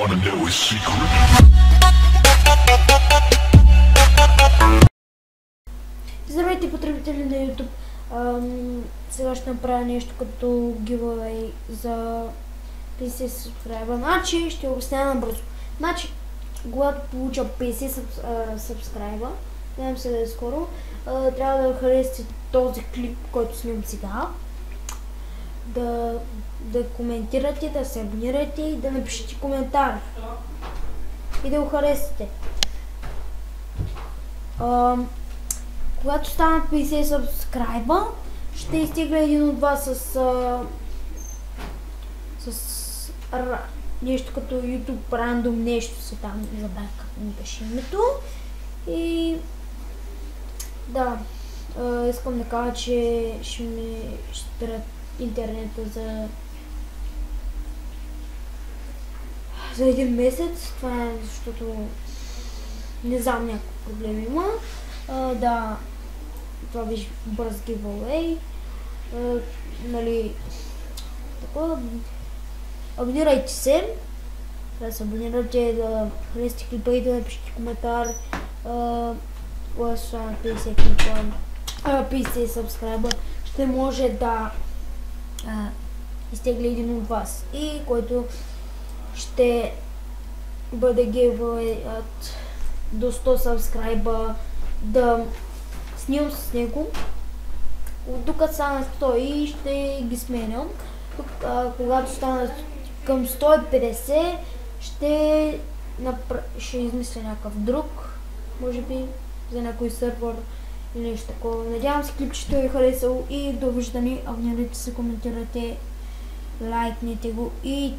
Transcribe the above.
wanna know his secret? Здравейте, потребители на YouTube! Сега ще направя нещо като giveaway за 50 subscribe. Значи ще обясня набързо. Значи, когато получа 50 subscribe, надявам се да е скоро, трябва да харесате този клип, който снимам сега. Да коментирате, да се абонирате и да напишете коментар. И да го харесате. Когато станат 50 subscribe, ще изтегля един от вас с нещо като YouTube random нещо си там, не забравя как ми беше името. И да, искам да кажа, че ще ми спират интернета за един месец. Това е защото не знам, някакъв проблем има. Да, това беше бърз giveaway. Нали, така, абонирайте се. Да се абонирате, да харесате клипа и да напишете коментар. Когато на 50 клипа, 50 subscribe, ще може да изтегля един от вас. И който ще бъде giveaway до 100 subscribe, да снимам с него, докато стана 100 и ще ги сменям. Когато стана към 150, ще измисля някакъв друг, може би за някой сървър или нещо такова. Надявам се клипчето ви харесало и довиждане. Абонирайте се, коментирайте, лайкнете го и